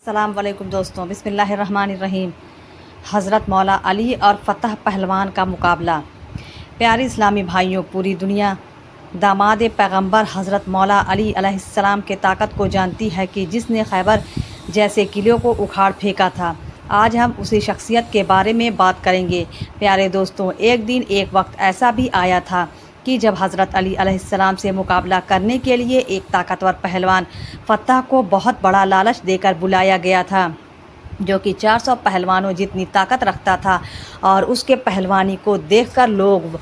अस्सलाम वालेकुम दोस्तों, बिस्मिल्लाहिर्रहमानिर्रहीम। हज़रत मौला अली और फ़तह पहलवान का मुकाबला। प्यारे इस्लामी भाइयों, पूरी दुनिया दामाद पैगंबर हज़रत मौला अली अलैहिस्सलाम के ताकत को जानती है कि जिसने खैबर जैसे किलों को उखाड़ फेंका था। आज हम उसी शख्सियत के बारे में बात करेंगे। प्यारे दोस्तों, एक दिन एक वक्त ऐसा भी आया था कि जब हज़रत अली अलैहिस्सलाम से मुकाबला करने के लिए एक ताकतवर पहलवान फ़तह को बहुत बड़ा लालच देकर बुलाया गया था, जो कि 400 पहलवानों जितनी ताकत रखता था, और उसके पहलवानी को देखकर लोग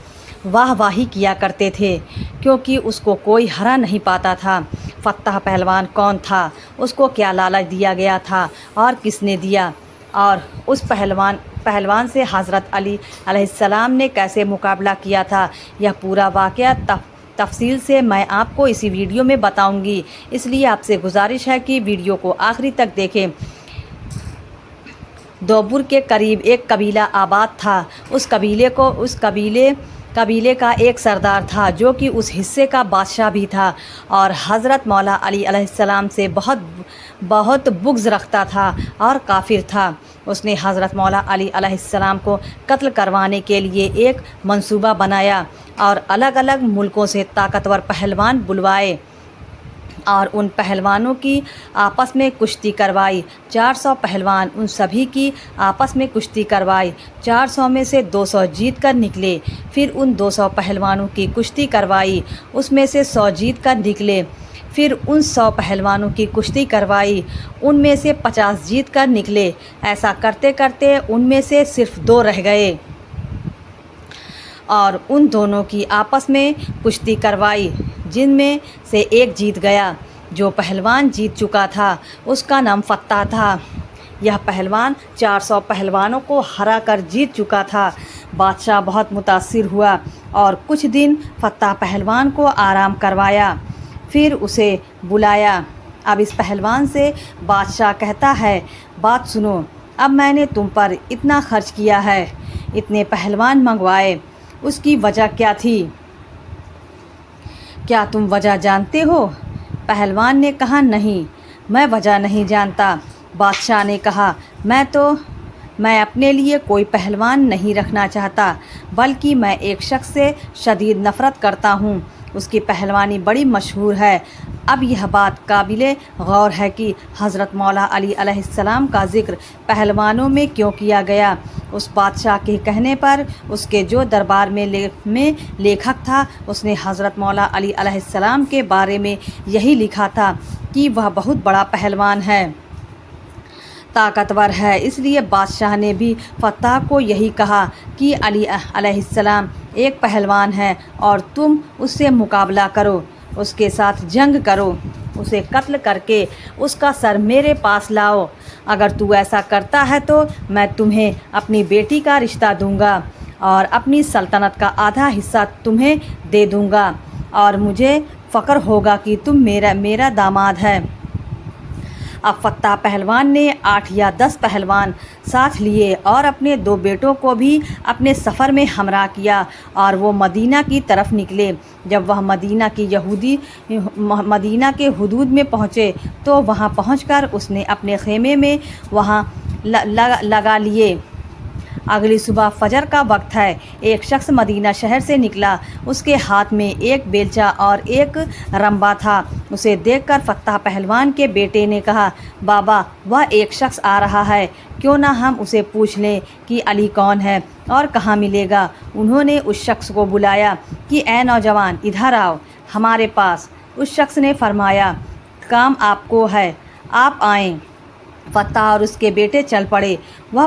वाहवाही किया करते थे, क्योंकि उसको कोई हरा नहीं पाता था। फ़तह पहलवान कौन था, उसको क्या लालच दिया गया था और किसने दिया, और उस पहलवान से हज़रत अली अलैहिस्सलाम ने कैसे मुकाबला किया था, यह पूरा वाक़या तफसील से मैं आपको इसी वीडियो में बताऊंगी। इसलिए आपसे गुजारिश है कि वीडियो को आखिरी तक देखें। दोबुर के करीब एक कबीला आबाद था। उस कबीले का एक सरदार था, जो कि उस हिस्से का बादशाह भी था, और हज़रत मौला अली अलैहिस्सलाम से बहुत बुग़्ज़ रखता था और काफिर था। उसने हज़रत मौला अली अलैहिस्सलाम को कत्ल करवाने के लिए एक मंसूबा बनाया और अलग अलग मुल्कों से ताकतवर पहलवान बुलवाए और उन पहलवानों की आपस में कुश्ती करवाई। 400 पहलवान उन सभी की आपस में कुश्ती करवाई। 400 में से 200 जीत कर निकले। फिर उन 200 पहलवानों की कुश्ती करवाई, उसमें से 100 जीत कर निकले। फिर उन 100 पहलवानों की कुश्ती करवाई, उनमें से 50 जीत कर निकले। ऐसा करते करते उनमें से सिर्फ 2 रह गए और उन दोनों की आपस में कुश्ती करवाई, जिनमें से एक जीत गया। जो पहलवान जीत चुका था उसका नाम फ़तह था। यह पहलवान 400 पहलवानों को हरा कर जीत चुका था। बादशाह बहुत मुतासिर हुआ और कुछ दिन फ़तह पहलवान को आराम करवाया, फिर उसे बुलाया। अब इस पहलवान से बादशाह कहता है, बात सुनो, अब मैंने तुम पर इतना खर्च किया है, इतने पहलवान मंगवाए, उसकी वजह क्या थी? क्या तुम वजह जानते हो? पहलवान ने कहा, नहीं, मैं वजह नहीं जानता। बादशाह ने कहा, मैं अपने लिए कोई पहलवान नहीं रखना चाहता, बल्कि मैं एक शख्स से शदीद नफ़रत करता हूँ। उसकी पहलवानी बड़ी मशहूर है। अब यह बात काबिले गौर है कि हज़रत मौला अली अलैहिस्सलाम का ज़िक्र पहलवानों में क्यों किया गया। उस बादशाह के कहने पर उसके जो दरबार में लेखक था, उसने हज़रत मौला अली अलैहिस्सलाम के बारे में यही लिखा था कि वह बहुत बड़ा पहलवान है, ताकतवर है। इसलिए बादशाह ने भी फ़तह को यही कहा कि अली अलैहिस्सलाम एक पहलवान है और तुम उससे मुकाबला करो, उसके साथ जंग करो, उसे कत्ल करके उसका सर मेरे पास लाओ। अगर तू ऐसा करता है तो मैं तुम्हें अपनी बेटी का रिश्ता दूंगा और अपनी सल्तनत का आधा हिस्सा तुम्हें दे दूंगा, और मुझे फ़ख्र होगा कि तुम मेरा दामाद है। अब फ़तह पहलवान ने 8 या 10 पहलवान साथ लिए और अपने 2 बेटों को भी अपने सफ़र में हमरा किया, और वो मदीना की तरफ निकले। जब वह मदीना के हुदूद में पहुँचे तो वहाँ पहुंचकर उसने अपने खेमे में वहाँ लगा लिए। अगली सुबह फजर का वक्त है। एक शख्स मदीना शहर से निकला। उसके हाथ में एक बेलचा और एक रंबा था। उसे देखकर फ़तह पहलवान के बेटे ने कहा, बाबा, वह एक शख्स आ रहा है, क्यों ना हम उसे पूछ लें कि अली कौन है और कहाँ मिलेगा। उन्होंने उस शख्स को बुलाया कि ए नौजवान, इधर आओ हमारे पास। उस शख्स ने फरमाया, काम आपको है, आप आएँ। फ़तह और उसके बेटे चल पड़े। वह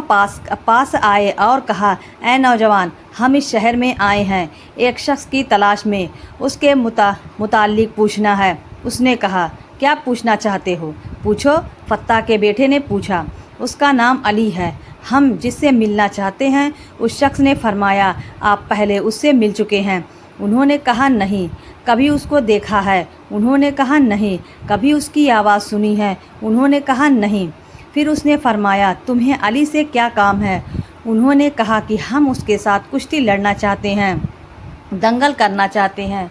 पास आए और कहा, ए नौजवान, हम इस शहर में आए हैं एक शख्स की तलाश में, उसके मुताल्लिक पूछना है। उसने कहा, क्या पूछना चाहते हो? पूछो। फ़तह के बेटे ने पूछा। उसका नाम अली है, हम जिससे मिलना चाहते हैं। उस शख्स ने फरमाया, आप पहले उससे मिल चुके हैं? उन्होंने कहा, नहीं। कभी उसको देखा है? उन्होंने कहा, नहीं। कभी उसकी आवाज़ सुनी है? उन्होंने कहा, नहीं। फिर उसने फरमाया, तुम्हें अली से क्या काम है? उन्होंने कहा कि हम उसके साथ कुश्ती लड़ना चाहते हैं, दंगल करना चाहते हैं।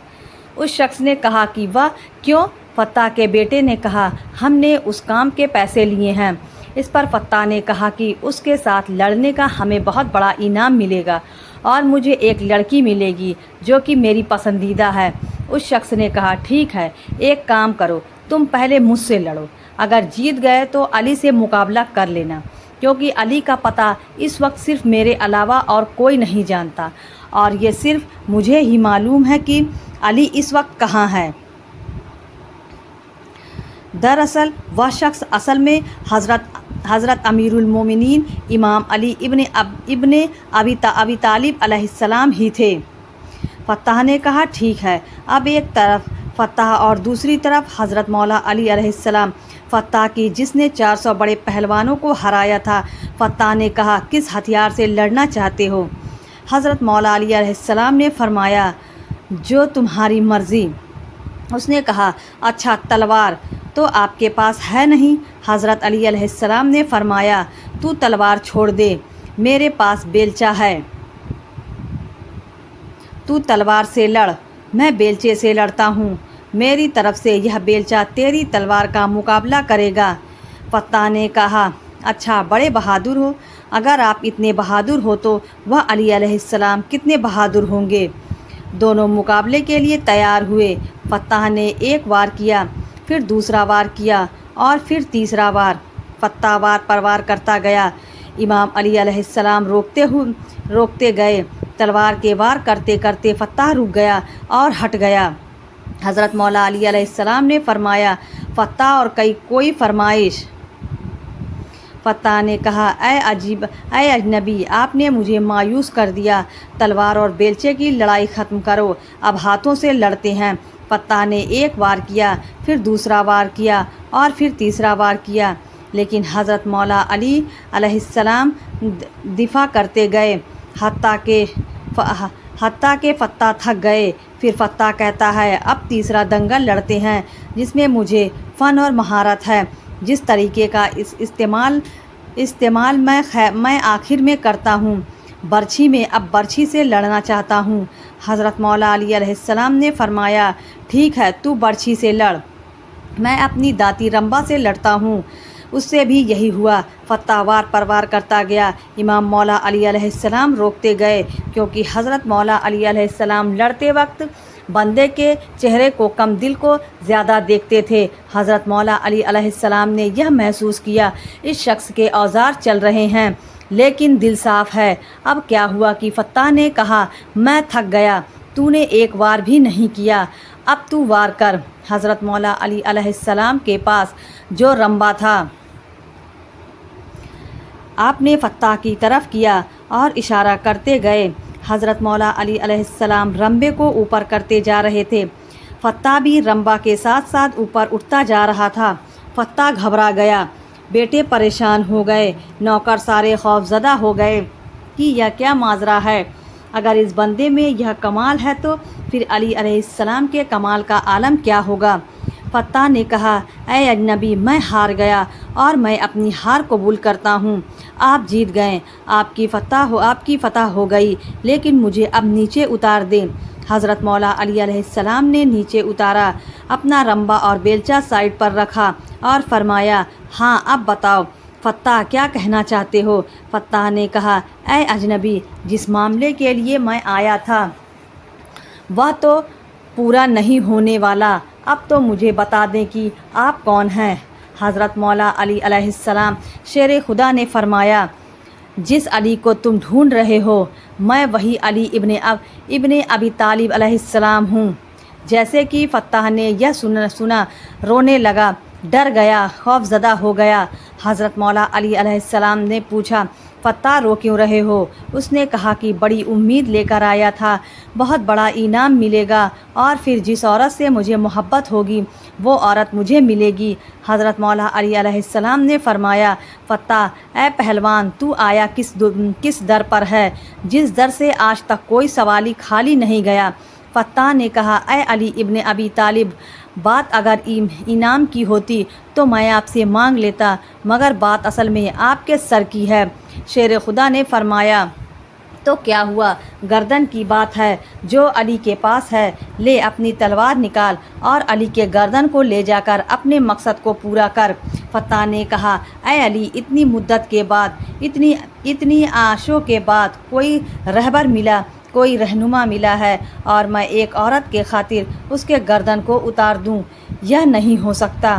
उस शख्स ने कहा कि वह क्यों? फ़तह के बेटे ने कहा, हमने उस काम के पैसे लिए हैं। इस पर फत्ताह ने कहा कि उसके साथ लड़ने का हमें बहुत बड़ा इनाम मिलेगा और मुझे एक लड़की मिलेगी जो कि मेरी पसंदीदा है। उस शख्स ने कहा, ठीक है, एक काम करो, तुम पहले मुझसे लड़ो। अगर जीत गए तो अली से मुकाबला कर लेना, क्योंकि अली का पता इस वक्त सिर्फ मेरे अलावा और कोई नहीं जानता और ये सिर्फ मुझे ही मालूम है कि अली इस वक्त कहाँ है। दरअसल वह शख्स असल में हज़रत अमीरुल मोमिनीन इमाम अली इब्ने अबी तालिब अलैहिस्सलाम ही थे। फत्ताह ने कहा, ठीक है। अब एक तरफ फत्ताह और दूसरी तरफ हज़रत मौला अली अलैहिस्सलाम। फत्ताह की जिसने 400 बड़े पहलवानों को हराया था। फत्ताह ने कहा, किस हथियार से लड़ना चाहते हो? हज़रत मौला अली अलैहिस्सलाम ने फरमाया, जो तुम्हारी मर्ज़ी। उसने कहा, अच्छा, तलवार तो आपके पास है नहीं? हज़रत अली अलैहिस्सलाम ने फरमाया, तू तलवार छोड़ दे, मेरे पास बेलचा है, तू तलवार से लड़, मैं बेलचे से लड़ता हूँ। मेरी तरफ से यह बेलचा तेरी तलवार का मुकाबला करेगा। फत्ताह ने कहा, अच्छा, बड़े बहादुर हो। अगर आप इतने बहादुर हो तो वह अली अलैहिस्सलाम कितने बहादुर होंगे। दोनों मुकाबले के लिए तैयार हुए। फत्ताह ने एक वार किया, फिर दूसरा वार किया और फिर तीसरा वार। फत्ताह वार पर वार करता गया। इमाम अली अलैहिस्सलाम रोकते गए। तलवार के वार करते करते फत्ताह रुक गया और हट गया। हज़रत मौला अली अलैहिस्सलाम ने फरमाया, फत्ताह और कोई फरमाइश? फत्ताह ने कहा, ऐ अजनबी, आपने मुझे मायूस कर दिया। तलवार और बेलचे की लड़ाई ख़त्म करो, अब हाथों से लड़ते हैं। फत्ताह ने एक वार किया, फिर दूसरा वार किया और फिर तीसरा वार किया, लेकिन हज़रत मौला अली अलैहिस्सलाम दिफा करते गए हत्ता के फत्ताह थक गए। फिर फत्ताह कहता है, अब तीसरा दंगल लड़ते हैं जिसमें मुझे फ़न और महारत है। जिस तरीके का इस्तेमाल मैं आखिर में करता हूँ, बर्छी में, अब बर्छी से लड़ना चाहता हूँ। हज़रत मौला अली अलैहिस्सलाम ने फरमाया, ठीक है, तू बर्छी से लड़, मैं अपनी दाती रंबा से लड़ता हूँ। उससे भी यही हुआ। फत्ताह वार पर वार करता गया। इमाम मौला अली अलैहिस्सलाम रोकते गए, क्योंकि हज़रत मौला अली अलैहिस्सलाम लड़ते वक्त बंदे के चेहरे को कम, दिल को ज़्यादा देखते थे। हज़रत मौला अली अलैहिस्सलाम ने यह महसूस किया, इस शख्स के औजार चल रहे हैं लेकिन दिल साफ़ है। अब क्या हुआ कि फत्ताह ने कहा, मैं थक गया, तूने एक वार भी नहीं किया, अब तू वार कर। हज़रत मौला अली अलैहिस्सलाम के पास जो रंबा था, आपने फत्ताह की तरफ किया और इशारा करते गए। हज़रत मौला अली अलैहिस्सलाम रंबे को ऊपर करते जा रहे थे। फत्ताह भी रंबा के साथ साथ ऊपर उठता जा रहा था। फत्ताह घबरा गया, बेटे परेशान हो गए, नौकर सारे खौफज़दा हो गए कि यह क्या माजरा है। अगर इस बंदे में यह कमाल है तो फिर अली अलैहिस्सलाम के कमाल का आलम क्या होगा। फत्ताह ने कहा, ऐ अजनबी, मैं हार गया और मैं अपनी हार कबूल करता हूँ। आप जीत गए, आपकी फ़तह हो गई, लेकिन मुझे अब नीचे उतार दें। हज़रत मौला अली अलैहिस्सलाम ने नीचे उतारा, अपना रंबा और बेलचा साइड पर रखा और फरमाया, हाँ, अब बताओ फत्ताह, क्या कहना चाहते हो? फत्ताह ने कहा, ऐ अजनबी, जिस मामले के लिए मैं आया था वह तो पूरा नहीं होने वाला, अब तो मुझे बता दें कि आप कौन हैं। हज़रत मौला अली अलैहिस्सलाम शेर खुदा ने फरमाया, जिस अली को तुम ढूंढ रहे हो, मैं वही अली इब्ने अबी तालिब अलैहिस्सलाम हूँ। जैसे कि फत्ताह ने यह सुना रोने लगा, डर गया, खौफज़दा हो गया। हज़रत मौला अली अलैहिस्सलाम ने पूछा, फत्ताह, रो क्यों रहे हो? उसने कहा कि बड़ी उम्मीद लेकर आया था, बहुत बड़ा इनाम मिलेगा और फिर जिस औरत से मुझे मोहब्बत होगी वो औरत मुझे मिलेगी। हज़रत मौला अली अलैहिस्सलाम ने फरमाया, फत्ताह, ऐ पहलवान, तू आया किस दर पर है, जिस दर से आज तक कोई सवाली खाली नहीं गया। फत्ताह ने कहा, ऐ अली इब्ने अबी तालिब, बात अगर इनाम की होती तो मैं आपसे मांग लेता, मगर बात असल में आपके सर की है। शेर खुदा ने फरमाया, تو کیا ہوا، گردن کی بات ہے، جو علی کے پاس ہے، لے اپنی تلوار نکال اور علی کے گردن کو لے جا کر اپنے مقصد کو پورا کر۔ فتح نے کہا، اے علی، اتنی مدت کے بعد، اتنی آشوں کے بعد کوئی رہبر ملا، کوئی رہنما ملا ہے اور میں ایک عورت کے خاطر اس کے گردن کو اتار دوں، یہ نہیں ہو سکتا،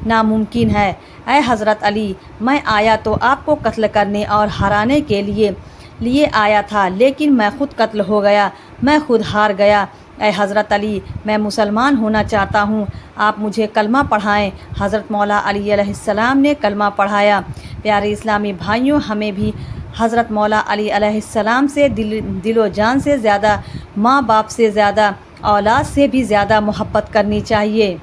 ناممکن ہے۔ اے حضرت علی، میں آیا تو آپ کو قتل کرنے اور ہرانے کے لیے آیا تھا، لیکن میں خود قتل ہو گیا، میں خود ہار گیا۔ اے حضرت علی، میں مسلمان ہونا چاہتا ہوں، آپ مجھے کلمہ پڑھائیں۔ حضرت مولا علی علیہ السلام نے کلمہ پڑھایا۔ پیارے اسلامی بھائیوں، ہمیں بھی حضرت مولا علی علیہ السلام سے دل و جان سے زیادہ، ماں باپ سے زیادہ، اولاد سے بھی زیادہ محبت کرنی چاہیے۔